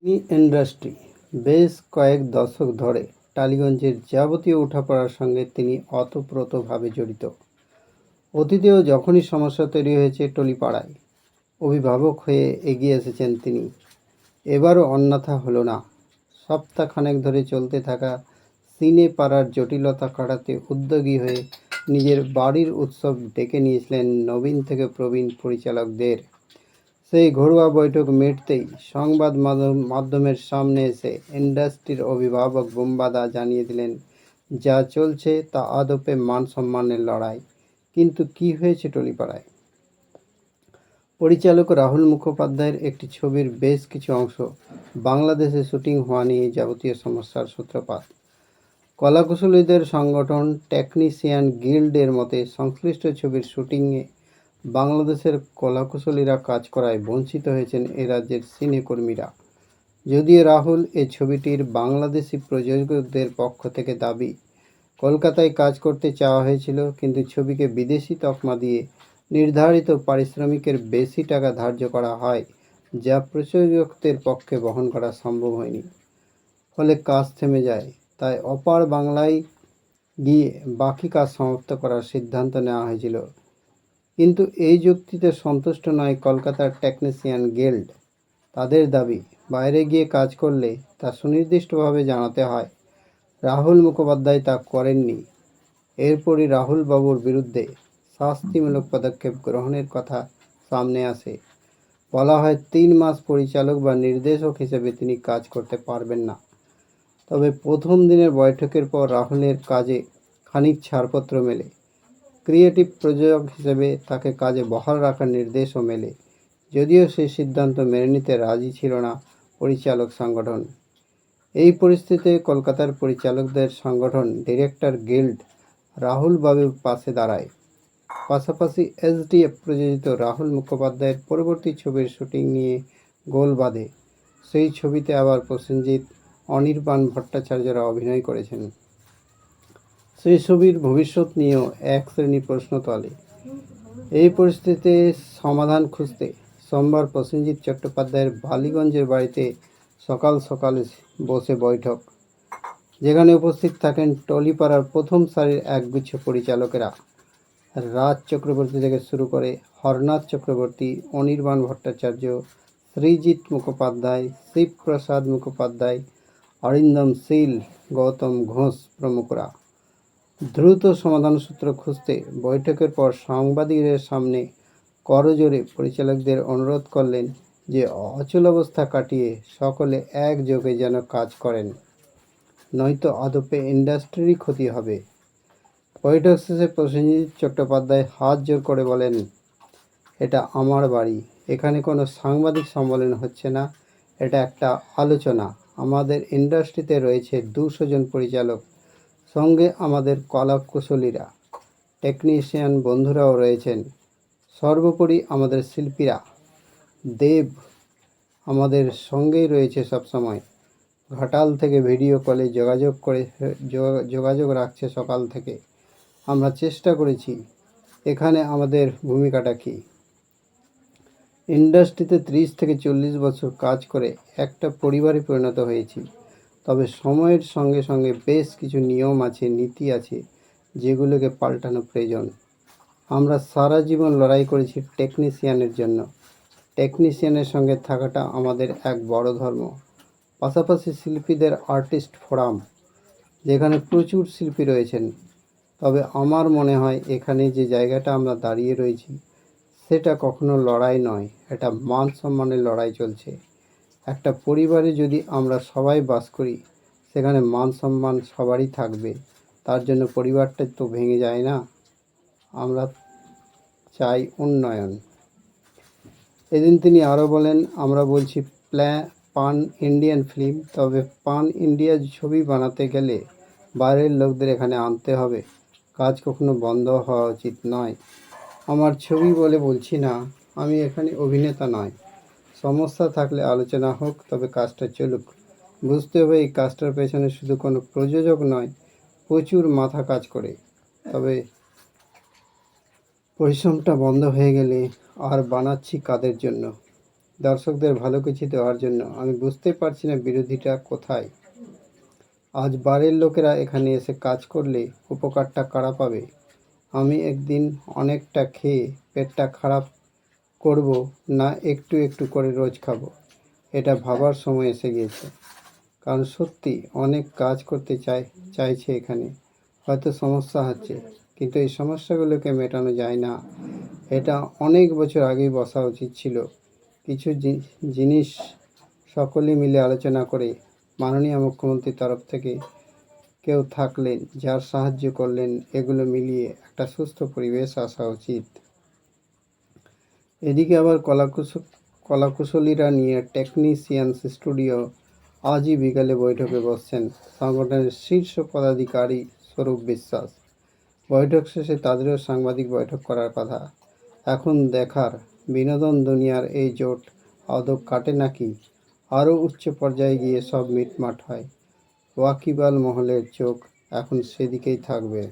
Film industry বেশ কয়েক দশক ধরে টালিগঞ্জের যাবতীয় ওঠাপড়ার সঙ্গে তিনি ওতপ্রোতভাবে জড়িত। অতীতেও যখনই সমস্যা তৈরি হয়েছে টলিপাড়ায়, অভিভাবক হয়ে এগিয়ে এসেছেন তিনি। এবারও অন্যথা হলো না। সপ্তাহখানেক ধরে চলতে থাকা সিনে পাড়ার জটিলতা কাটাতে উদ্যোগী হয়ে নিজের বাড়ির উৎসব ডেকে নিয়েছিলেন নবীন থেকে প্রবীণ পরিচালকদের। সেই ঘরোয়া বৈঠক মিটতেই সংবাদ মাধ্যমের সামনে এসে ইন্ডাস্ট্রির অভিভাবক বুম্বাদা জানিয়ে দিলেন, যা চলছে তা আদপে মান সম্মানের লড়াই। কিন্তু কি হয়েছে টলিপাড়ায়? পরিচালক রাহুল মুখোপাধ্যায়ের একটি ছবির বেশ কিছু অংশ বাংলাদেশে শুটিং হওয়া নিয়ে যাবতীয় সমস্যার সূত্রপাত। কলাকুশলীদের সংগঠন টেকনিশিয়ান গিল্ডের মতে সংশ্লিষ্ট ছবির শুটিংয়ে বাংলাদেশের কলাকুশলীরা কাজ করায় বঞ্চিত হয়েছেন এ রাজ্যের সিনেকর্মীরা। যদিও রাহুল এ ছবিটির বাংলাদেশি প্রযোজকদের পক্ষ থেকে দাবি, কলকাতায় কাজ করতে চাওয়া হয়েছিল, কিন্তু ছবিকে বিদেশি তকমা দিয়ে নির্ধারিত পারিশ্রমিকের বেশি টাকা ধার্য করা হয়, যা প্রযোজকদের পক্ষে বহন করা সম্ভব হয়নি। ফলে কাজ থেমে যায়। তাই অপার বাংলায় গিয়ে বাকি কাজ সমাপ্ত করার সিদ্ধান্ত নেওয়া হয়েছিল। কিন্তু এই যুক্তিতে সন্তুষ্ট নয় কলকাতার টেকনিশিয়ান গিল্ড। তাদের দাবি, বাইরে গিয়ে কাজ করলে তা সুনির্দিষ্টভাবে জানাতে হয়। রাহুল মুখোপাধ্যায় তা করেননি। এরপরই রাহুল বাবুর বিরুদ্ধে শাস্তিমূলক পদক্ষেপ গ্রহণের কথা সামনে আসে। বলা হয় 3 মাস পরিচালক বা নির্দেশক হিসেবে তিনি কাজ করতে পারবেন না। তবে প্রথম দিনের বৈঠকের পর রাহুলের কাজে খানিক ছাড়পত্র মেলে। ক্রিয়েটিভ প্রযোজক হিসেবে তাকে কাজে বহাল রাখার নির্দেশও মেলে, যদিও সেই সিদ্ধান্ত মেনে নিতে রাজি ছিল না পরিচালক সংগঠন। এই পরিস্থিতিতে কলকাতার পরিচালকদের সংগঠন ডিরেক্টর গিল্ড রাহুল বাবুর পাশে দাঁড়ায়। পাশাপাশি এসডিএফ প্রযোজিত রাহুল মুখোপাধ্যায়ের পরবর্তী ছবির শুটিং নিয়ে গোল বাঁধে। সেই ছবিতে আবার প্রসেনজিৎ, অনির্বাণ ভট্টাচার্যরা অভিনয় করেছেন। সেই ছবির ভবিষ্যৎ নিয়েও এক শ্রেণী প্রশ্ন তোলে। এই পরিস্থিতিতে সমাধান খুঁজতে সোমবার প্রসেনজিৎ চট্টোপাধ্যায়ের বালিগঞ্জের বাড়িতে সকাল সকালে বসে বৈঠক, যেখানে উপস্থিত থাকেন টলিপাড়ার প্রথম সারির একগুচ্ছ পরিচালকেরা। রাজ চক্রবর্তী থেকে শুরু করে হরনাথ চক্রবর্তী, অনির্বাণ ভট্টাচার্য, সৃজিত মুখোপাধ্যায়, শিবপ্রসাদ মুখোপাধ্যায়, অরিন্দম শীল, গৌতম ঘোষ প্রমুখরা। দ্রুত সমাধানসূত্র খুঁজতে বৈঠকের পর সাংবাদিকদের সামনে করজোড়ে পরিচালকদের অনুরোধ করলেন যে অচলাবস্থা কাটিয়ে সকলে একযোগে যেন কাজ করেন, নয়তো আদপে ইন্ডাস্ট্রিরই ক্ষতি হবে। বৈঠক শেষে প্রসেনজিৎ চট্টোপাধ্যায় হাত জোর করে বলেন, এটা আমার বাড়ি, এখানে কোনো সাংবাদিক সম্মেলন হচ্ছে না, এটা একটা আলোচনা। আমাদের ইন্ডাস্ট্রিতে রয়েছে 200 জন পরিচালক, সঙ্গে আমাদের কলাকুশলীরা, টেকনিশিয়ান বন্ধুরাও রয়েছেন। সর্বোপরি আমাদের শিল্পীরা, দেব আমাদের সঙ্গেই রয়েছে সবসময়। ঘাটাল থেকে ভিডিও কলে যোগাযোগ রাখছে সকাল থেকে। আমরা চেষ্টা করেছি, এখানে আমাদের ভূমিকাটা কী। ইন্ডাস্ট্রিতে 30 থেকে 40 বছর কাজ করে একটা পরিবারে পরিণত হয়েছি। তবে সময়ের সঙ্গে সঙ্গে বেশ কিছু নিয়ম আছে, নীতি আছে, যেগুলোকে পাল্টানো প্রয়োজন। আমরা সারা জীবন লড়াই করেছি টেকনিশিয়ানের জন্য। টেকনিশিয়ানের সঙ্গে থাকাটা আমাদের এক বড় ধর্ম। পাশাপাশি শিল্পীদের আর্টিস্ট ফোরাম, যেখানে প্রচুর শিল্পী রয়েছেন। তবে আমার মনে হয় এখানে যে জায়গাটা আমরা দাঁড়িয়ে রয়েছি, সেটা কখনো লড়াই নয়, এটা মান সম্মানের লড়াই চলছে। একটা পরিবারে যদি আমরা সবাই বাস করি, সেখানে মান সম্মান সবারই থাকবে। তার জন্য পরিবারটা তো ভেঙে যায় না। আমরা চাই উন্নয়ন। এদিন তিনি আরও বলেন, আমরা বলছি পান ইন্ডিয়ান ফিল্ম, তবে পান ইন্ডিয়া ছবি বানাতে গেলে বাইরের লোকদের এখানে আনতে হবে। কাজ কখনো বন্ধ হওয়া উচিত নয়। আমার ছবি বলে বলছি না, আমি এখানে অভিনেতা নয়। সমস্যা থাকলে আলোচনা হোক, তবে কাজটা চলুক। বুঝতে হবে এই কাজটার পেছনে শুধু কোনো প্রযোজক নয়, প্রচুর মাথা কাজ করে। তবে পরিশ্রমটা বন্ধ হয়ে গেলে আর বানাচ্ছি কাদের জন্য? দর্শকদের ভালো কিছু দেওয়ার জন্য। আমি বুঝতে পারছি না বিরোধীটা কোথায়। আজ বাড়ির লোকেরা এখানে এসে কাজ করলে উপকারটা কারা পাবে? আমি একদিন অনেকটা খেয়ে পেটটা খারাপ করব, না একটু একটু করে রোজ খাবো, এটা ভাবার সময় এসে গিয়েছে। কারণ সত্যি অনেক কাজ করতে চাইছে এখানে। হয়তো সমস্যা হচ্ছে, কিন্তু এই সমস্যাগুলোকে মেটানো যায় না। এটা অনেক বছর আগেই বসা উচিত ছিল। কিছু জিনিস সকলে মিলে আলোচনা করে মাননীয় মুখ্যমন্ত্রীর তরফ থেকে কেউ থাকলেন যার সাহায্য করলেন, এগুলো মিলিয়ে একটা সুস্থ পরিবেশ আসা উচিত। এদিকে আবার কলাকুশলীরা নিয়ে টেকনিশিয়ানস স্টুডিও আজই বিকালে বৈঠকে বসছেন সংগঠনের শীর্ষ পদাধিকারী স্বরূপ বিশ্বাস। বৈঠক শেষে তাদেরও সাংবাদিক বৈঠক করার কথা। এখন দেখার বিনোদন দুনিয়ার এই জোট আদৌ কাটে নাকি আরও উচ্চ পর্যায়ে গিয়ে সব মিটমাট হয়। ওয়াকিবহাল মহলের চোখ এখন সেদিকেই থাকবে।